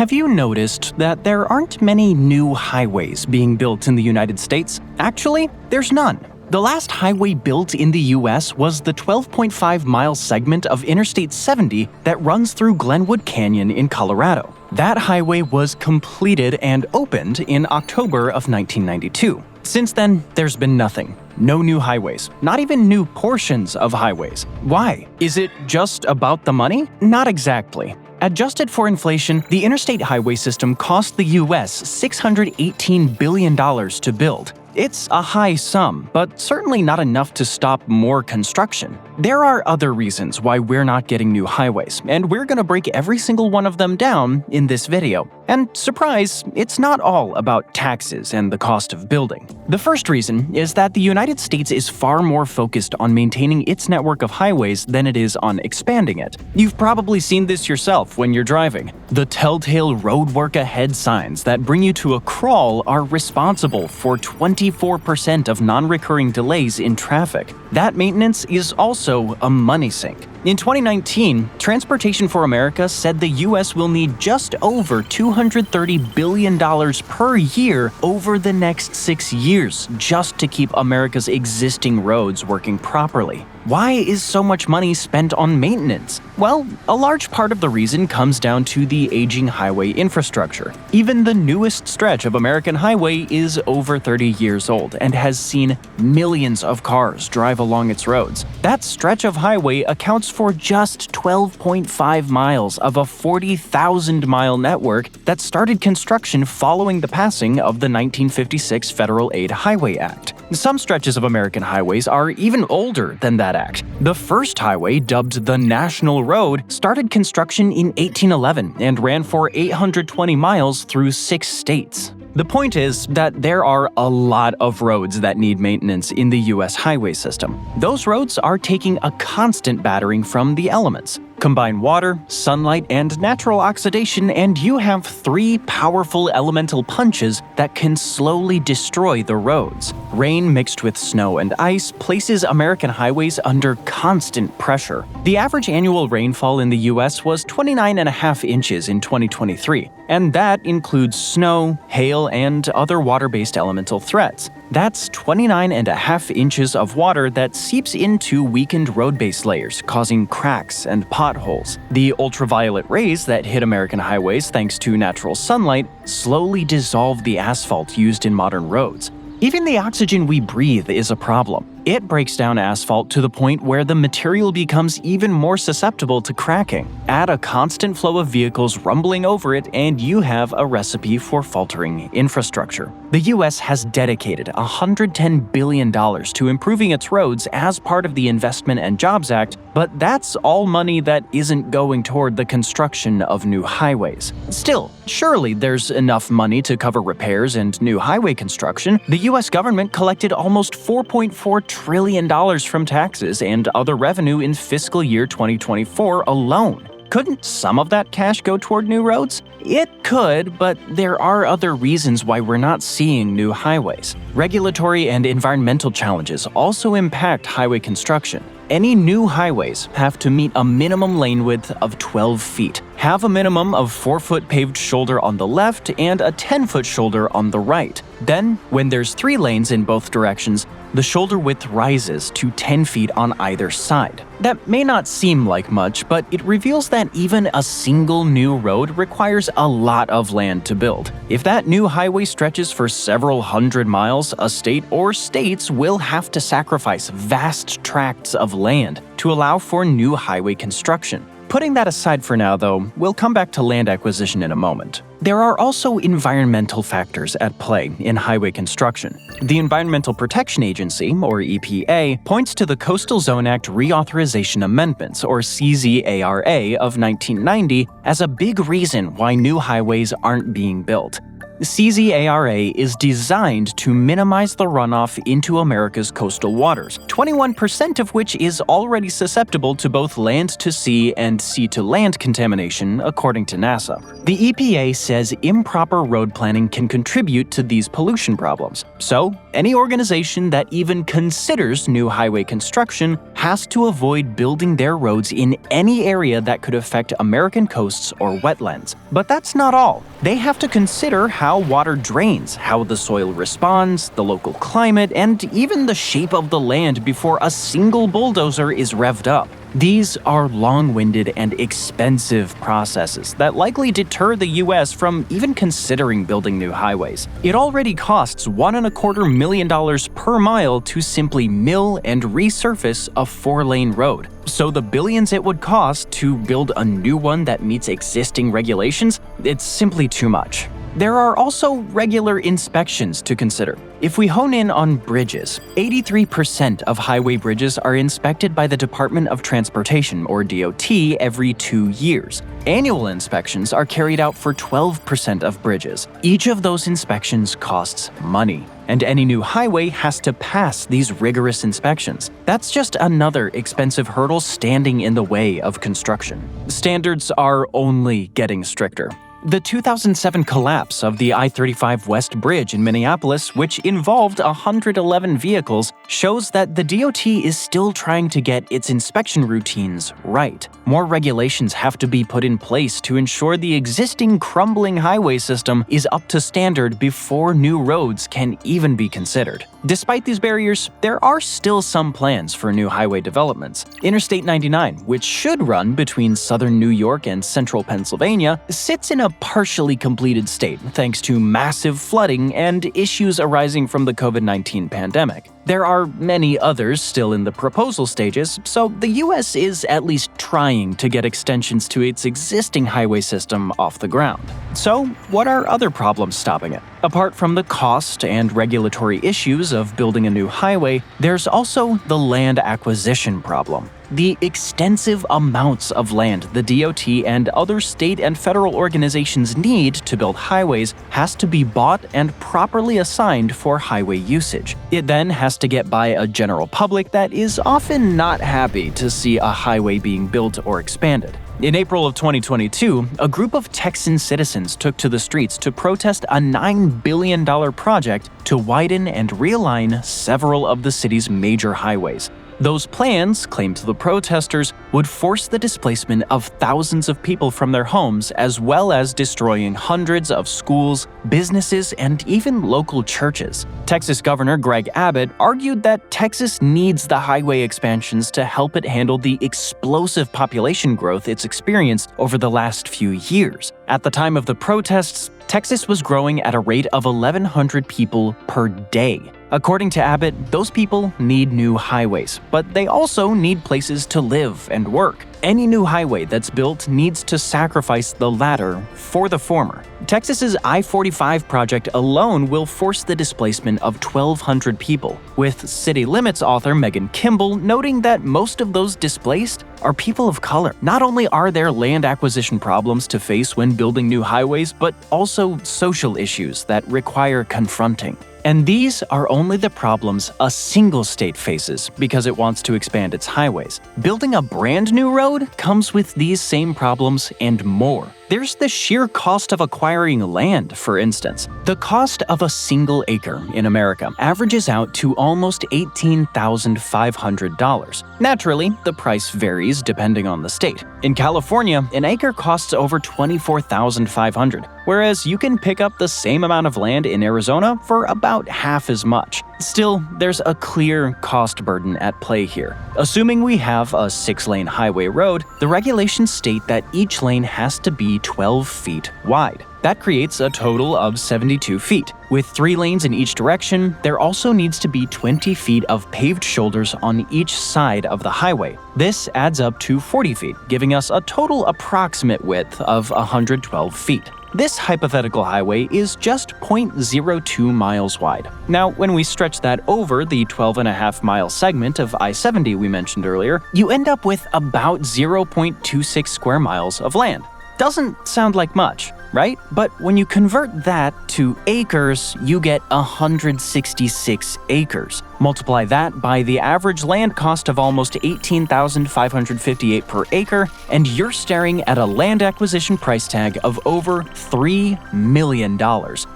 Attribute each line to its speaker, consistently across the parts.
Speaker 1: Have you noticed that there aren't many new highways being built in the United States? Actually, there's none. The last highway built in the US was the 12.5-mile segment of Interstate 70 that runs through Glenwood Canyon in Colorado. That highway was completed and opened in October of 1992. Since then, there's been nothing. No new highways, not even new portions of highways. Why? Is it just about the money? Not exactly. Adjusted for inflation, the interstate highway system cost the US $618 billion to build. It's a high sum, but certainly not enough to stop more construction. There are other reasons why we're not getting new highways, and we're gonna break every single one of them down in this video. And surprise, it's not all about taxes and the cost of building. The first reason is that the United States is far more focused on maintaining its network of highways than it is on expanding it. You've probably seen this yourself when you're driving. The telltale road work ahead signs that bring you to a crawl are responsible for 24% of non-recurring delays in traffic. That maintenance is also a money sink. In 2019, Transportation for America said the US will need just over $230 billion per year over the next 6 years just to keep America's existing roads working properly. Why is so much money spent on maintenance? Well, a large part of the reason comes down to the aging highway infrastructure. Even the newest stretch of American highway is over 30 years old and has seen millions of cars drive along its roads. That stretch of highway accounts for just 12.5 miles of a 40,000-mile network that started construction following the passing of the 1956 Federal Aid Highway Act. Some stretches of American highways are even older than that act. The first highway, dubbed the National Road, started construction in 1811 and ran for 820 miles through 6 states. The point is that there are a lot of roads that need maintenance in the US highway system. Those roads are taking a constant battering from the elements. Combine water, sunlight, and natural oxidation, and you have 3 powerful elemental punches that can slowly destroy the roads. Rain mixed with snow and ice places American highways under constant pressure. The average annual rainfall in the US was 29.5 inches in 2023, and that includes snow, hail, and other water-based elemental threats. That's 29.5 inches of water that seeps into weakened road base layers, causing cracks and potholes. The ultraviolet rays that hit American highways thanks to natural sunlight slowly dissolve the asphalt used in modern roads. Even the oxygen we breathe is a problem. It breaks down asphalt to the point where the material becomes even more susceptible to cracking. Add a constant flow of vehicles rumbling over it, and you have a recipe for faltering infrastructure. The US has dedicated $110 billion to improving its roads as part of the Investment and Jobs Act, but that's all money that isn't going toward the construction of new highways. Still, surely there's enough money to cover repairs and new highway construction. The US government collected almost $4.4 trillion from taxes and other revenue in fiscal year 2024 alone. Couldn't some of that cash go toward new roads? It could, but there are other reasons why we're not seeing new highways. Regulatory and environmental challenges also impact highway construction. Any new highways have to meet a minimum lane width of 12 feet, have a minimum of 4-foot paved shoulder on the left and a 10-foot shoulder on the right. Then, when there's 3 lanes in both directions, the shoulder width rises to 10 feet on either side. That may not seem like much, but it reveals that even a single new road requires a lot of land to build. If that new highway stretches for several hundred miles, a state or states will have to sacrifice vast tracts of land to allow for new highway construction. Putting that aside for now, though, we'll come back to land acquisition in a moment. There are also environmental factors at play in highway construction. The Environmental Protection Agency, or EPA, points to the Coastal Zone Act Reauthorization Amendments, or CZARA, of 1990 as a big reason why new highways aren't being built. CZARA is designed to minimize the runoff into America's coastal waters, 21% of which is already susceptible to both land-to-sea and sea-to-land contamination, according to NASA. The EPA says improper road planning can contribute to these pollution problems. So, any organization that even considers new highway construction has to avoid building their roads in any area that could affect American coasts or wetlands. But that's not all. They have to consider how water drains, how the soil responds, the local climate, and even the shape of the land before a single bulldozer is revved up. These are long-winded and expensive processes that likely deter the US from even considering building new highways. It already costs $1.25 million per mile to simply mill and resurface a 4-lane road. So the billions it would cost to build a new one that meets existing regulations, it's simply too much. There are also regular inspections to consider. If we hone in on bridges, 83% of highway bridges are inspected by the Department of Transportation, or DOT, every 2 years. Annual inspections are carried out for 12% of bridges. Each of those inspections costs money, and any new highway has to pass these rigorous inspections. That's just another expensive hurdle standing in the way of construction. Standards are only getting stricter. The 2007 collapse of the I-35 West Bridge in Minneapolis, which involved 111 vehicles, shows that the DOT is still trying to get its inspection routines right. More regulations have to be put in place to ensure the existing crumbling highway system is up to standard before new roads can even be considered. Despite these barriers, there are still some plans for new highway developments. Interstate 99, which should run between southern New York and central Pennsylvania, sits in a partially completed state thanks to massive flooding and issues arising from the COVID-19 pandemic. There are many others still in the proposal stages, so the US is at least trying to get extensions to its existing highway system off the ground. So, what are other problems stopping it? Apart from the cost and regulatory issues of building a new highway, there's also the land acquisition problem. The extensive amounts of land the DOT and other state and federal organizations need to build highways has to be bought and properly assigned for highway usage. It then has to get by a general public that is often not happy to see a highway being built or expanded. In April of 2022, a group of Texan citizens took to the streets to protest a $9 billion project to widen and realign several of the city's major highways. Those plans, claimed the protesters, would force the displacement of thousands of people from their homes, as well as destroying hundreds of schools, businesses, and even local churches. Texas Governor Greg Abbott argued that Texas needs the highway expansions to help it handle the explosive population growth it's experienced over the last few years. At the time of the protests, Texas was growing at a rate of 1,100 people per day. According to Abbott, those people need new highways, but they also need places to live and work. Any new highway that's built needs to sacrifice the latter for the former. Texas's I-45 project alone will force the displacement of 1,200 people, with City Limits author Megan Kimball noting that most of those displaced are people of color. Not only are there land acquisition problems to face when building new highways, but also social issues that require confronting. And these are only the problems a single state faces because it wants to expand its highways. Building a brand new road comes with these same problems and more. There's the sheer cost of acquiring land, for instance. The cost of a single acre in America averages out to almost $18,500. Naturally, the price varies depending on the state. In California, an acre costs over $24,500, whereas you can pick up the same amount of land in Arizona for about half as much. Still, there's a clear cost burden at play here. Assuming we have a 6-lane highway road, the regulations state that each lane has to be 12 feet wide. That creates a total of 72 feet. With 3 lanes in each direction, there also needs to be 20 feet of paved shoulders on each side of the highway. This adds up to 40 feet, giving us a total approximate width of 112 feet. This hypothetical highway is just 0.02 miles wide. Now, when we stretch that over the 12.5-mile segment of I-70 we mentioned earlier, you end up with about 0.26 square miles of land. Doesn't sound like much. right? But when you convert that to acres, you get 166 acres. Multiply that by the average land cost of almost $18,558 per acre, and you're staring at a land acquisition price tag of over $3 million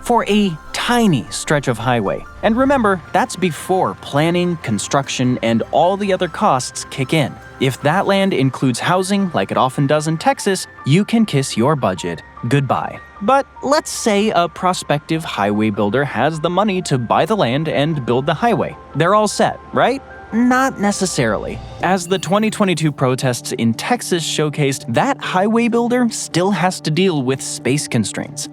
Speaker 1: for a tiny stretch of highway. And remember, that's before planning, construction, and all the other costs kick in. If that land includes housing, like it often does in Texas, you can kiss your budget goodbye. But let's say a prospective highway builder has the money to buy the land and build the highway. They're all set, right? Not necessarily. As the 2022 protests in Texas showcased, that highway builder still has to deal with space constraints.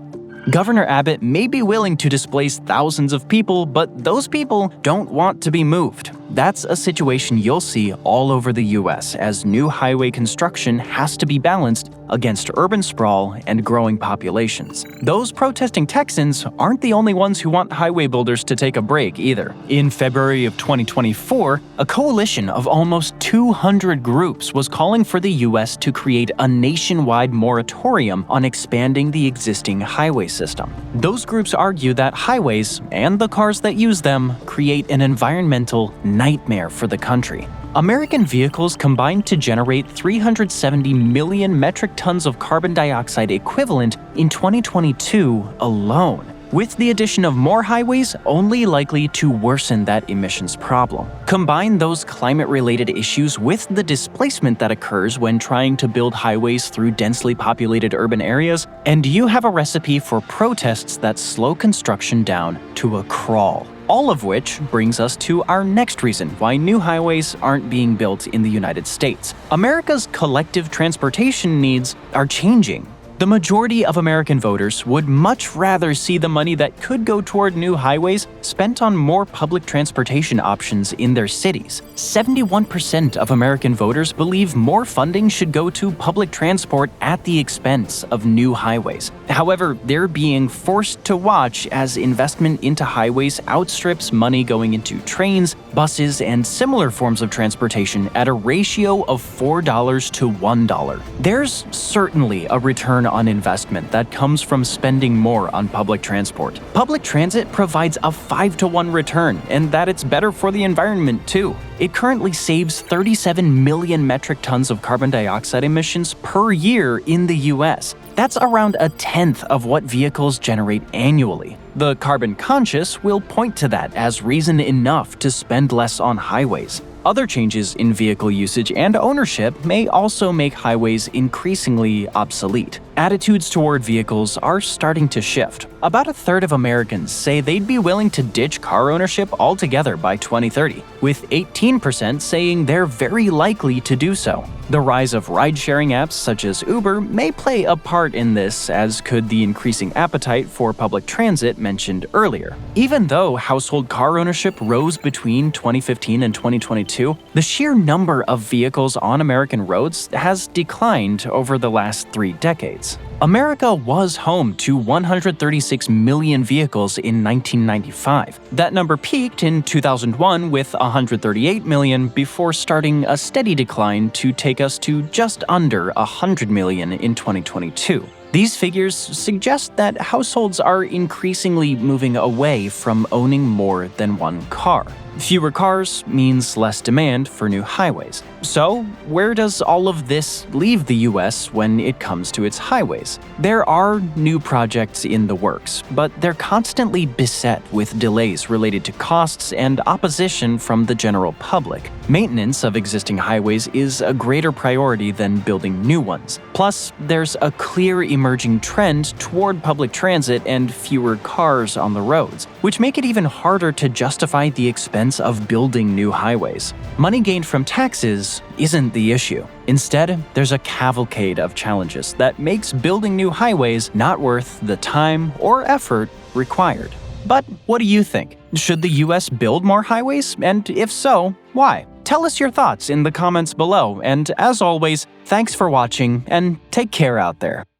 Speaker 1: Governor Abbott may be willing to displace thousands of people, but those people don't want to be moved. That's a situation you'll see all over the US as new highway construction has to be balanced against urban sprawl and growing populations. Those protesting Texans aren't the only ones who want highway builders to take a break either. In February of 2024, a coalition of almost 200 groups was calling for the US to create a nationwide moratorium on expanding the existing highway system. Those groups argue that highways, and the cars that use them, create an environmental nightmare for the country. American vehicles combined to generate 370 million metric tons of carbon dioxide equivalent in 2022 alone, with the addition of more highways only likely to worsen that emissions problem. Combine those climate-related issues with the displacement that occurs when trying to build highways through densely populated urban areas, and you have a recipe for protests that slow construction down to a crawl. All of which brings us to our next reason why new highways aren't being built in the United States. America's collective transportation needs are changing. The majority of American voters would much rather see the money that could go toward new highways spent on more public transportation options in their cities. 71% of American voters believe more funding should go to public transport at the expense of new highways. However, they're being forced to watch as investment into highways outstrips money going into trains, buses, and similar forms of transportation at a ratio of $4 to $1. There's certainly a return on investment that comes from spending more on public transport. Public transit provides a 5-to-1 return, and that it's better for the environment too. It currently saves 37 million metric tons of carbon dioxide emissions per year in the US. That's around a tenth of what vehicles generate annually. The carbon conscious will point to that as reason enough to spend less on highways. Other changes in vehicle usage and ownership may also make highways increasingly obsolete. Attitudes toward vehicles are starting to shift. About a third of Americans say they'd be willing to ditch car ownership altogether by 2030, with 18% saying they're very likely to do so. The rise of ride-sharing apps such as Uber may play a part in this, as could the increasing appetite for public transit mentioned earlier. Even though household car ownership rose between 2015 and 2022, the sheer number of vehicles on American roads has declined over the last 3 decades. America was home to 136 million vehicles in 1995. That number peaked in 2001 with 138 million before starting a steady decline to take us to just under 100 million in 2022. These figures suggest that households are increasingly moving away from owning more than one car. Fewer cars means less demand for new highways. So, where does all of this leave the US when it comes to its highways? There are new projects in the works, but they're constantly beset with delays related to costs and opposition from the general public. Maintenance of existing highways is a greater priority than building new ones. Plus, there's a clear emerging trend toward public transit and fewer cars on the roads, which make it even harder to justify the expense of building new highways. Money gained from taxes isn't the issue. Instead, there's a cavalcade of challenges that makes building new highways not worth the time or effort required. But what do you think? Should the US build more highways? And if so, why? Tell us your thoughts in the comments below, and as always, thanks for watching and take care out there.